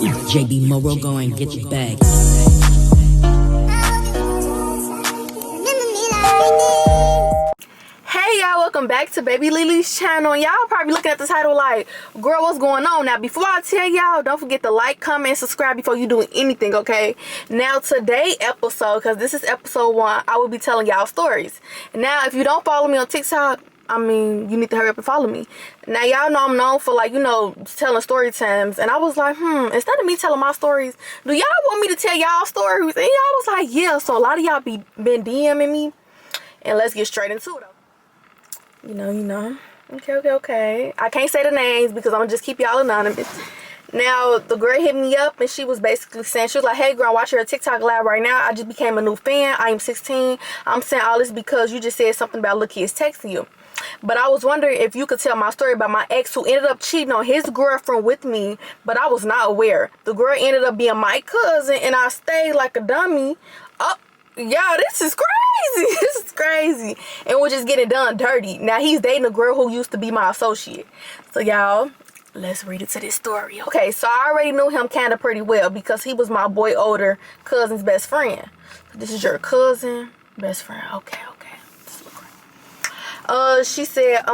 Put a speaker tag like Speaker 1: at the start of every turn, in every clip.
Speaker 1: JB Morrow, go and get your bag.
Speaker 2: Hey y'all, welcome back to Baby Lily's channel. Y'all probably looking at the title like, girl, what's going on? Now before I tell y'all, don't forget to like, comment, subscribe before you do anything, okay? Now today episode, because this is episode 1, I will be telling y'all stories. Now if you don't follow me on TikTok, I mean, you need to hurry up and follow me. Now y'all know I'm known for, like, you know, telling story times, and I was like, instead of me telling my stories, do y'all want me to tell y'all stories? And y'all was like, yeah. So a lot of y'all been DMing me, and let's get straight into it. You know. Okay. I can't say the names because I'm gonna just keep y'all anonymous. Now, the girl hit me up and she was basically saying, she was like, hey girl, I'm watching your TikTok live right now. I just became a new fan. I am 16. I'm saying all this because you just said something about little kids texting you. But I was wondering if you could tell my story about my ex who ended up cheating on his girlfriend with me, but I was not aware. The girl ended up being my cousin and I stayed like a dummy. Oh, y'all, this is crazy. This is crazy. And we're just getting done dirty. Now he's dating a girl who used to be my associate. So y'all, let's read into this story. Okay, so I already knew him kind of pretty well because he was my boy older cousin's best friend. This is your cousin best friend. Okay. She said,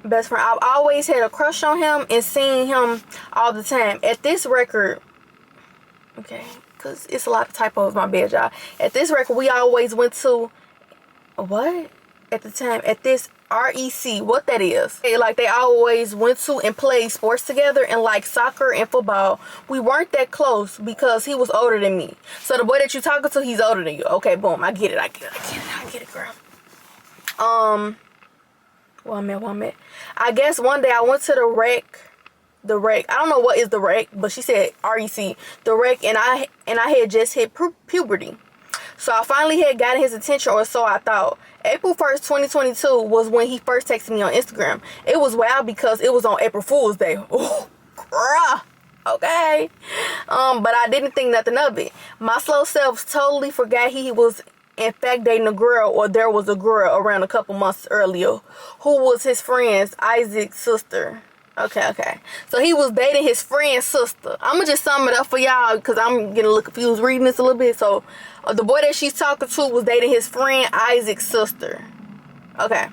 Speaker 2: best friend, I've always had a crush on him and seen him all the time. At this record, okay, because it's a lot of typos, my bad, y'all. At this record, we always went to, what? At the time, at this REC, what that is. Like, they always went to and played sports together, and like soccer and football. We weren't that close because he was older than me. So the boy that you talking to, he's older than you. Okay, boom, I get it, girl. Well, I'm at. I guess one day I went to the rec. I don't know what is the rec, but she said REC. The rec, and I had just hit puberty. So I finally had gotten his attention, or so I thought. April 1st, 2022 was when he first texted me on Instagram. It was wild because it was on April Fool's Day. Oh, girl. Okay. But I didn't think nothing of it. My slow self totally forgot he was in fact dating a girl, or there was a girl around a couple months earlier who was his friend's Isaac's sister. Okay. So he was dating his friend's sister. I'm gonna just sum it up for y'all because I'm getting a little confused reading this a little bit. So the boy that she's talking to was dating his friend Isaac's sister. Okay.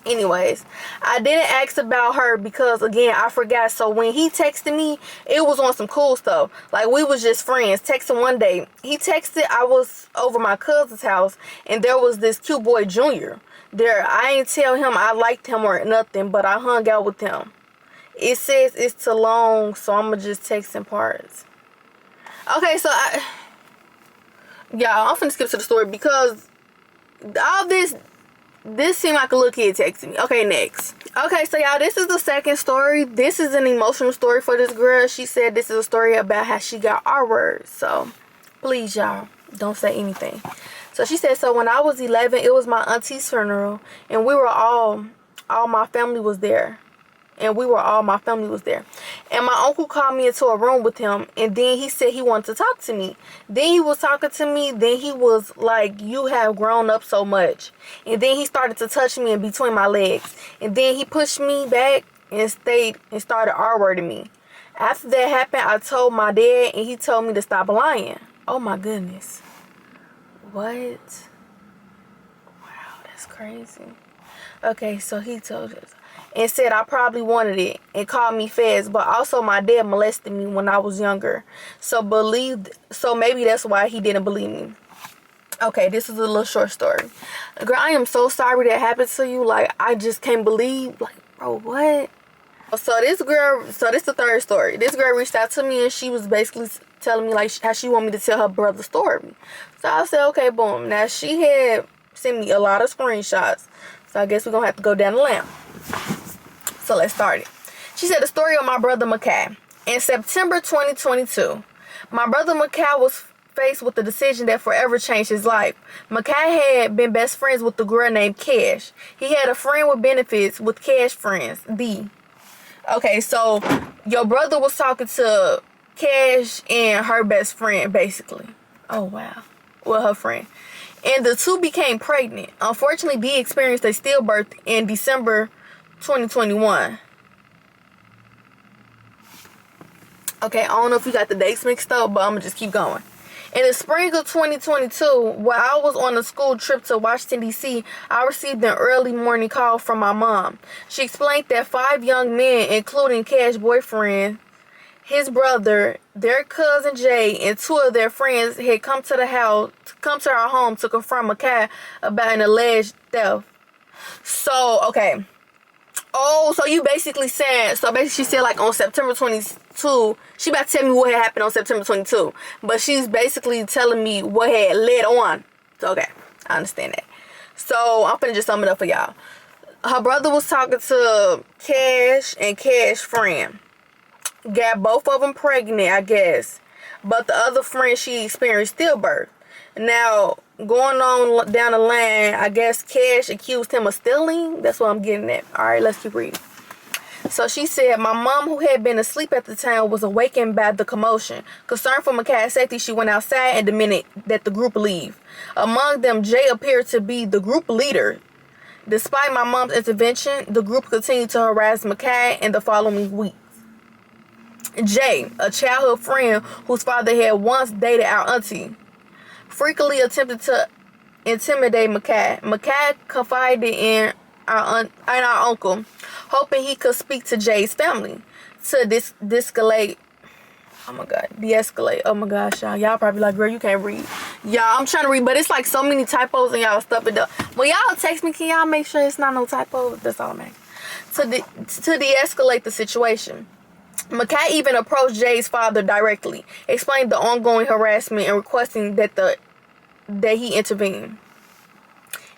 Speaker 2: Anyways, I didn't ask about her because, again, I forgot. So when he texted me, it was on some cool stuff. Like, we was just friends. Texting one day. He texted, I was over my cousin's house, and there was this cute boy, Junior. There, I ain't tell him I liked him or nothing, but I hung out with him. It says it's too long, so I'm going to just text in parts. Okay, so I'm finna skip to the story because all this seemed like a little kid texting me. Okay, next. Okay, so y'all, this is the second story. This is an emotional story for this girl. She said this is a story about how she got our words. So, please, y'all, don't say anything. So, she said, so when I was 11, it was my auntie's funeral. And we were all my family was there. And my uncle called me into a room with him. And then he said he wanted to talk to me. Then he was talking to me. Then he was like, you have grown up so much. And then he started to touch me in between my legs. And then he pushed me back and stayed and started R-wording me. After that happened, I told my dad and he told me to stop lying. Oh my goodness. What? Wow, that's crazy. Okay, so he told us. And said I probably wanted it and called me feds, but also my dad molested me when I was younger. So maybe that's why he didn't believe me. Okay, this is a little short story. Girl, I am so sorry that happened to you. Like, I just can't believe, like, bro, what? So this is the third story. This girl reached out to me and she was basically telling me like how she wanted me to tell her brother's story. So I said, okay, boom. Now she had sent me a lot of screenshots. So I guess we're going to have to go down the line. So let's start it. She said the story of my brother Makai. In September 2022, my brother Makai was faced with the decision that forever changed his life. Makai had been best friends with the girl named Cash. He had a friend with benefits with Cash friends, D. Okay, so your brother was talking to Cash and her best friend, basically. Oh, wow. Well, her friend. And the two became pregnant. Unfortunately, D experienced a stillbirth in December 2021. Okay, I don't know if you got the dates mixed up, but I'm gonna just keep going. In the spring of 2022, while I was on a school trip to Washington, D.C., I received an early morning call from my mom. She explained that 5 young men, including Cash's boyfriend, his brother, their cousin Jay, and 2 of their friends had come to our home to confront Makai about an alleged theft. So, okay. Oh, so you basically saying, she said like on September 22, she about to tell me what had happened on September 22. But she's basically telling me what had led on. So, okay, I understand that. So, I'm finna just sum it up for y'all. Her brother was talking to Cash and Cash's friend. Got both of them pregnant, I guess. But the other friend, she experienced stillbirth. Now, going on down the line, I guess Cash accused him of stealing. That's what I'm getting at. Alright, let's keep reading. So she said, my mom, who had been asleep at the time, was awakened by the commotion. Concerned for Makai's safety, she went outside and demanded that the group leave. Among them, Jay appeared to be the group leader. Despite my mom's intervention, the group continued to harass Makai in the following weeks. Jay, a childhood friend whose father had once dated our auntie, frequently attempted to intimidate Makai. Makai confided in our uncle, hoping he could speak to Jay's family to de-escalate. Oh my God, de-escalate. Oh my gosh, y'all probably like, girl, you can't read. Y'all, I'm trying to read, but it's like so many typos and y'all stuff it up. When y'all text me, can y'all make sure it's not no typos? That's all I'm asking. To de-escalate the situation. Makai even approached Jay's father directly, explained the ongoing harassment and requesting that he intervene.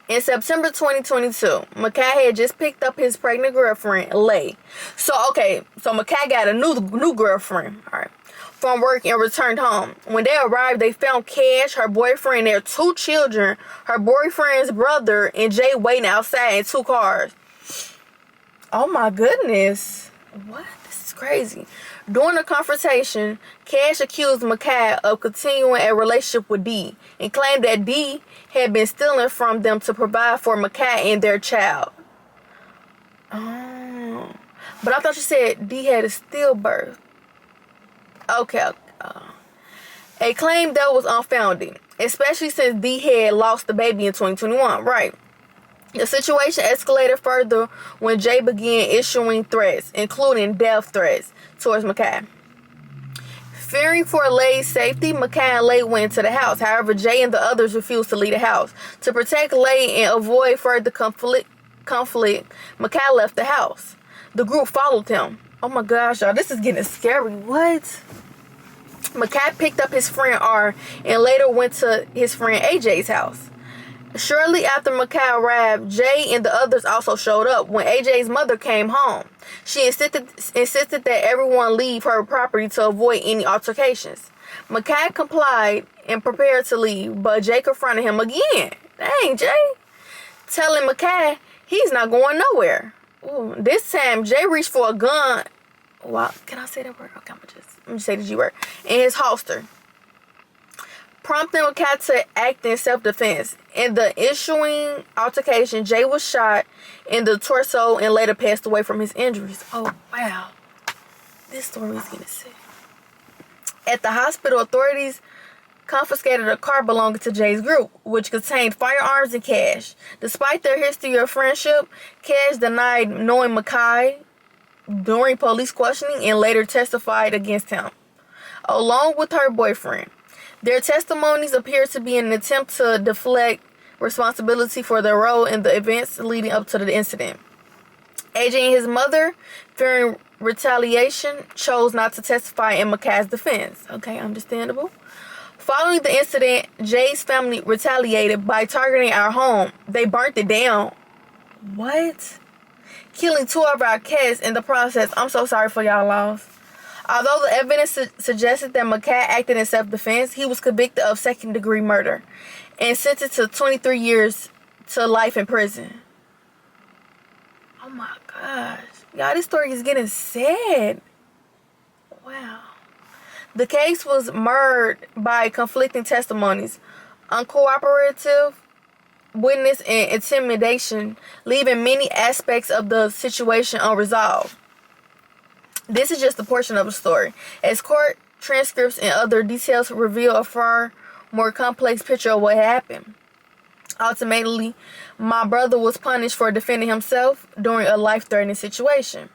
Speaker 2: In September 2022, Makai had just picked up his pregnant girlfriend, Lay. So Makai got a new girlfriend, all right, from work and returned home. When they arrived, they found Cash, her boyfriend, their 2 children, her boyfriend's brother, and Jay waiting outside in 2 cars. Oh my goodness. What? Crazy. During the confrontation, Cash accused Makai of continuing a relationship with D and claimed that D had been stealing from them to provide for Makai and their child. Oh. But I thought you said D had a stillbirth. Okay. A claim that was unfounded, especially since D had lost the baby in 2021. Right. The situation escalated further when Jay began issuing threats, including death threats, towards Makai. Fearing for Lay's safety, Makai and Lay went to the house. However, Jay and the others refused to leave the house. To protect Lay and avoid further conflict, Makai left the house. The group followed him. Oh my gosh, y'all, this is getting scary. What? Makai picked up his friend R and later went to his friend AJ's house. Shortly after Makai arrived, Jay and the others also showed up. When AJ's mother came home, she insisted that everyone leave her property to avoid any altercations. Makai complied and prepared to leave, but Jay confronted him again. Dang, Jay. Telling Makai he's not going nowhere. Ooh, this time, Jay reached for a gun. Wow, can I say that word? Okay, I'm gonna say the G word. In his holster, prompting Makai to act in self-defense. In the ensuing altercation, Jay was shot in the torso and later passed away from his injuries. Oh, wow. This story is getting sick. At the hospital, authorities confiscated a car belonging to Jay's group, which contained firearms and cash. Despite their history of friendship, Cash denied knowing Makai during police questioning and later testified against him, along with her boyfriend. Their testimonies appear to be an attempt to deflect responsibility for their role in the events leading up to the incident. AJ and his mother, fearing retaliation, chose not to testify in Makai's defense. Okay, understandable. Following the incident, Jay's family retaliated by targeting our home. They burnt it down. What? Killing 2 of our cats in the process. I'm so sorry for y'all loss. Although the evidence suggested that Makai acted in self-defense, he was convicted of second-degree murder and sentenced to 23 years to life in prison. Oh my gosh. Y'all, this story is getting sad. Wow. The case was marred by conflicting testimonies, uncooperative witness, and intimidation, leaving many aspects of the situation unresolved. This is just a portion of the story, as court transcripts and other details reveal a far more complex picture of what happened. Ultimately, my brother was punished for defending himself during a life-threatening situation.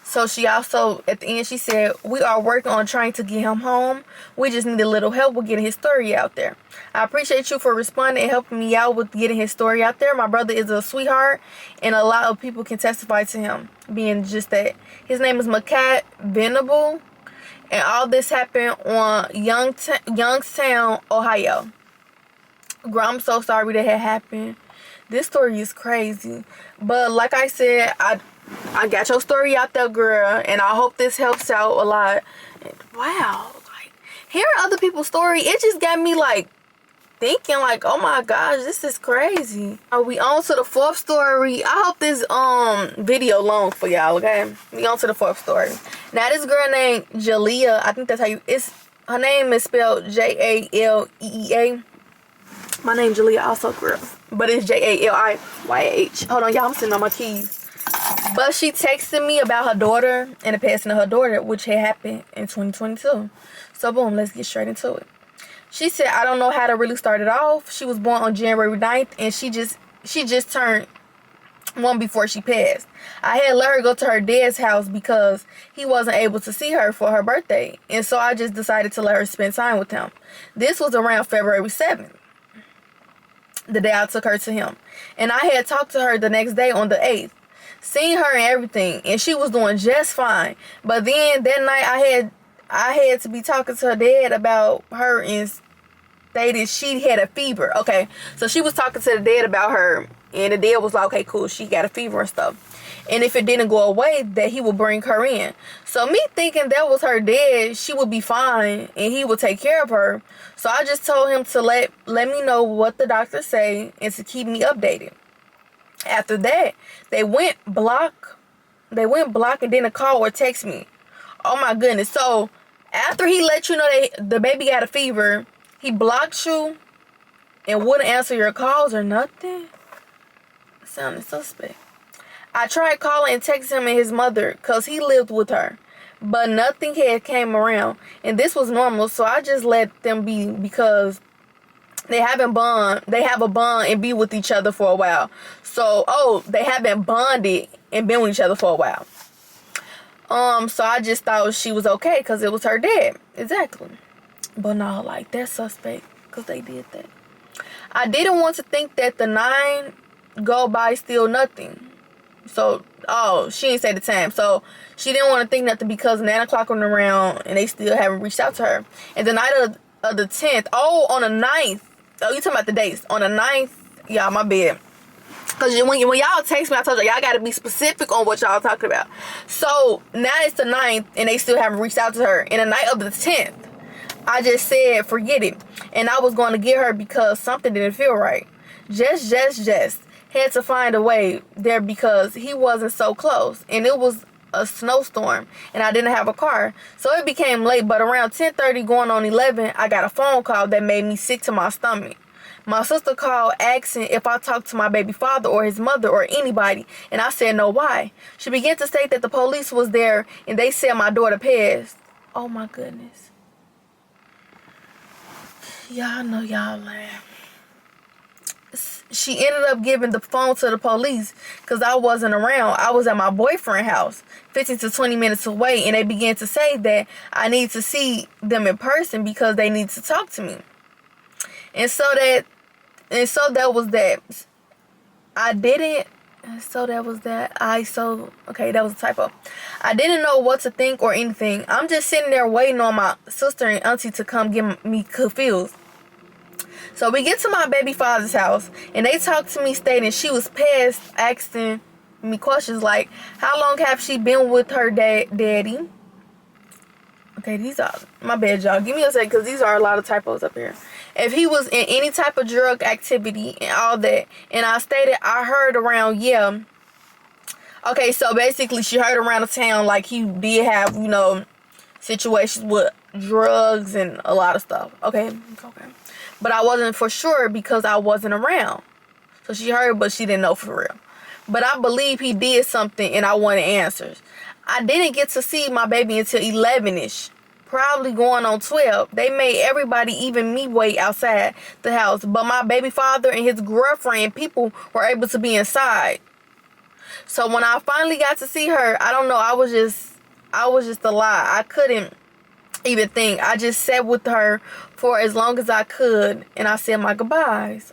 Speaker 2: So she also, at the end, she said, "We are working on trying to get him home. We just need a little help with getting his story out there. I appreciate you for responding and helping me out with getting his story out there. My brother is a sweetheart, and a lot of people can testify to him being just that. His name is Makat Venable, and all this happened on Youngstown, Ohio. Girl, I'm so sorry that had happened. This story is crazy. But like I said, I got your story out there, girl, and I hope this helps out a lot. Wow, like hearing other people's story, it just got me like thinking like, oh my gosh, this is crazy. Are we on to the fourth story? I hope this video long for y'all, okay? We on to the fourth story. Now this girl named Jalea, I think that's how you, her name is spelled Jalea. My name Jalea also, girl, but it's JaliYH. Hold on, y'all, I'm sitting on my keys. But she texted me about her daughter and the passing of her daughter, which had happened in 2022. So boom, let's get straight into it. She said, "I don't know how to really start it off. She was born on January 9th, and she just turned 1 before she passed. I had let her go to her dad's house because he wasn't able to see her for her birthday, and so I just decided to let her spend time with him. This was around February 7th, the day I took her to him, and I had talked to her the next day on the 8th. Seen her and everything, and she was doing just fine. But then that night I had to be talking to her dad about her and stated she had a fever. Okay, so she was talking to the dad about her, and the dad was like, okay, cool, she got a fever and stuff. And if it didn't go away, that he would bring her in. So me thinking that was her dad, she would be fine and he would take care of her. So I just told him to let me know what the doctor say and to keep me updated. After that, they went block and didn't call or text me. Oh my goodness. So after he let you know that the baby got a fever, he blocked you and wouldn't answer your calls or nothing? It sounded suspect. I tried calling and texting him and his mother because he lived with her, but nothing had came around, and this was normal, so I just let them be because they have a bond and be with each other for a while. So, they haven't bonded and been with each other for a while. So I just thought she was okay because it was her dad. Exactly. But no, like, that's suspect because they did that. I didn't want to think that the 9 go by still nothing. So, she didn't say the time. So, she didn't want to think nothing because 9 o'clock went around and they still haven't reached out to her. And the night of the 10th, on the 9th, you talking about the dates. On the 9th, y'all, my bad. Because when y'all text me, I told y'all got to be specific on what y'all talking about. So, now it's the 9th and they still haven't reached out to her. And the night of the 10th, I just said, forget it. And I was going to get her because something didn't feel right. Just had to find a way there because he wasn't so close. And it was a snowstorm and I didn't have a car. So it became late, but around 10:30 going on 11, I got a phone call that made me sick to my stomach. My sister called asking if I talked to my baby father or his mother or anybody, and I said no, why? She began to state that the police was there and they said my daughter passed. Oh my goodness. Y'all know y'all laugh. She ended up giving the phone to the police because I wasn't around. I was at my boyfriend's house, 15 to 20 minutes away, and they began to say that I need to see them in person because they need to talk to me. And so that was that. Okay, that was a typo. I didn't know what to think or anything. I'm just sitting there waiting on my sister and auntie to come get me confused. So we get to my baby father's house, and they talk to me stating she was past, asking me questions like, how long have she been with her daddy? Okay, these are, my bad, y'all. Give me a second, because these are a lot of typos up here. If he was in any type of drug activity and all that. And I stated, I heard around, yeah. Okay, so basically she heard around the town like he did have, situations with drugs and a lot of stuff. Okay. But I wasn't for sure because I wasn't around. So she heard, but she didn't know for real. But I believe he did something and I wanted answers. I didn't get to see my baby until 11ish. Probably going on 12. They made everybody, even me, wait outside the house. But my baby father and his girlfriend, people were able to be inside. So when I finally got to see her, I don't know, I was just a lie. I couldn't even think. I just sat with her for as long as I could, and I said my goodbyes.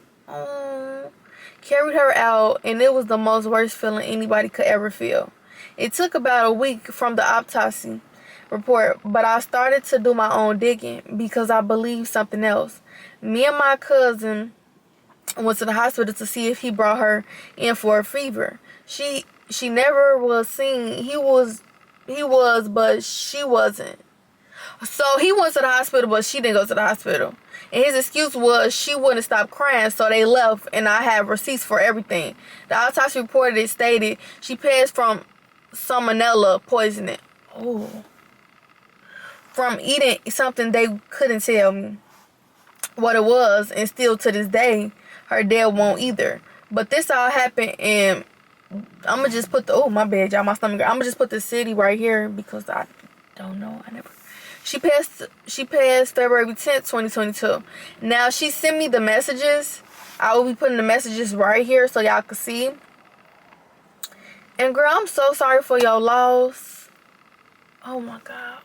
Speaker 2: Carried her out, and it was the most worst feeling anybody could ever feel. It took about a week from the autopsy report, but I started to do my own digging because I believed something else. Me and my cousin went to the hospital to see if he brought her in for a fever. She never was seen. He was, but she wasn't. So he went to the hospital, but she didn't go to the hospital. And his excuse was she wouldn't stop crying, so they left, and I have receipts for everything. The autopsy report stated she passed from salmonella poisoning. Oh. From eating something they couldn't tell me what it was, and still to this day, her dad won't either. But this all happened, and I'm gonna just put the, oh my bad, y'all, my stomach. I'm gonna just put the city right here because I don't know. She passed February 10th, 2022. Now she sent me the messages. I will be putting the messages right here so y'all can see. And girl, I'm so sorry for your loss. Oh my God.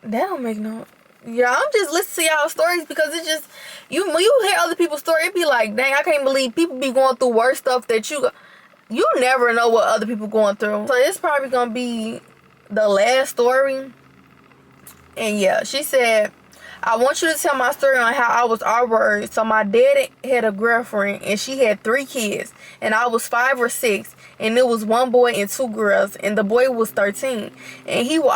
Speaker 2: That don't make no. Yeah, I'm just listening to y'all stories because it's just when you hear other people's story, it be like, dang, I can't believe people be going through worse stuff that you never know what other people going through. So it's probably gonna be the last story. And yeah, she said, I want you to tell my story on how I was R-word. So my dad had a girlfriend and she had 3 kids, and I was 5 or 6, and it was 1 boy and 2 girls, and the boy was 13, and he was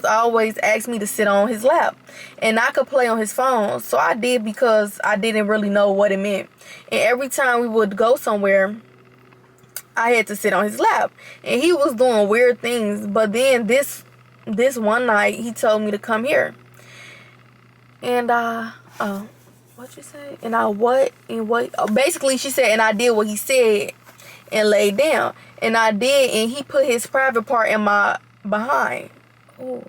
Speaker 2: always ask me to sit on his lap, and I could play on his phone. So I did because I didn't really know what it meant. And every time we would go somewhere, I had to sit on his lap, and he was doing weird things. But then this one night, he told me to come here, and what you say? And I what? Basically, she said, and I did what he said and laid down, and I did, and he put his private part in my behind. Ooh.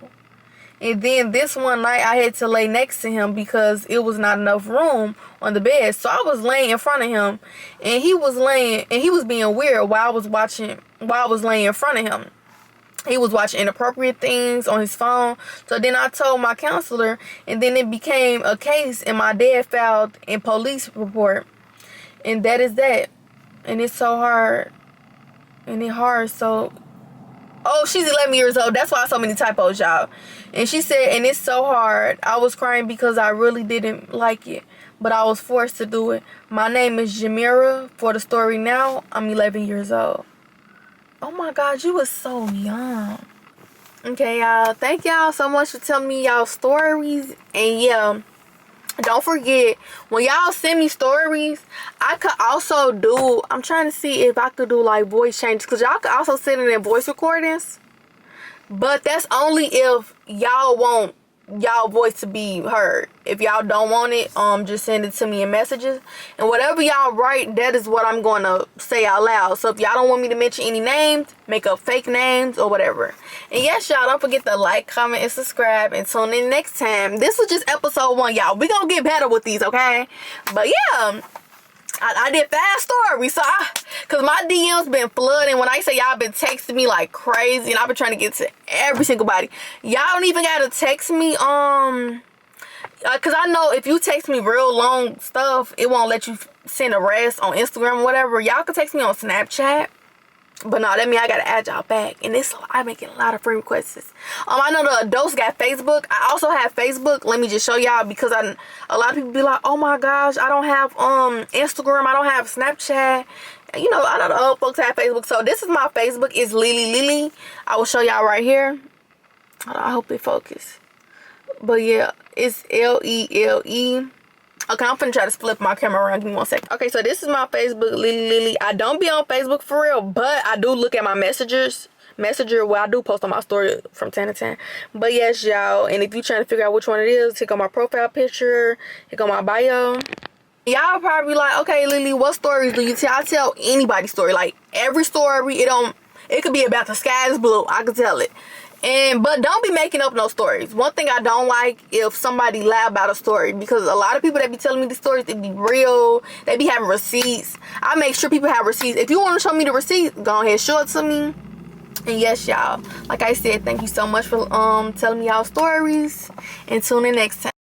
Speaker 2: And then this one night I had to lay next to him because it was not enough room on the bed. So I was laying in front of him, and he was being weird while I was laying in front of him. He was watching inappropriate things on his phone. So then I told my counselor, and then it became a case, and my dad filed a police report. And that is that. And it's so hard. So oh, she's 11 years old. That's why so many typos, y'all. And she said, and it's so hard. I was crying because I really didn't like it, but I was forced to do it. My name is Jamira. For the story now, I'm 11 years old. Oh my God, you was so young. Okay, y'all. Thank y'all so much for telling me y'all stories. And yeah, don't forget, when y'all send me stories, I could also do, I'm trying to see if I could do like voice changes, because y'all could also send it in voice recordings, but that's only if y'all want y'all voice to be heard. If y'all don't want it, just send it to me in messages, and whatever y'all write, that is what I'm going to say out loud. So if y'all don't want me to mention any names, make up fake names or whatever. And yes, y'all, don't forget to like, comment, and subscribe, and tune in next time. This was just episode 1, y'all. We gonna get better with these, okay? But yeah, I did 5 stories, so cause my DMs been flooding. When I say y'all been texting me like crazy, and I've been trying to get to every single body. Y'all don't even gotta text me, cause I know if you text me real long stuff, it won't let you send a rest on Instagram or whatever. Y'all can text me on Snapchat. But no, that means I gotta add y'all back, and I making a lot of friend requests. I know the adults got Facebook. I also have Facebook. Let me just show y'all, because a lot of people be like, oh my gosh, I don't have Instagram, I don't have Snapchat. You know, I know the old folks have Facebook. So this is my Facebook. It's Lily. I will show y'all right here. I hope it focus. But yeah, it's Lele. Okay, I'm finna try to flip my camera around. Give me 1 second. Okay, so this is my Facebook, Lily. I don't be on Facebook for real, but I do look at my messenger where I do post on my story from time to time. But yes, y'all, and if you trying to figure out which one it is, click on my profile picture, click on my bio. Y'all probably like, okay, Lily, what stories do you tell? I tell anybody's story. Like every story, it It could be about the sky is blue. I could tell it. But don't be making up no stories. One thing I don't like, if somebody lie about a story, because a lot of people that be telling me the stories, they be real. They be having receipts. I make sure people have receipts. If you want to show me the receipts, go ahead, show it to me. And yes, y'all, like I said, thank you so much for telling me y'all stories, and tune in next time.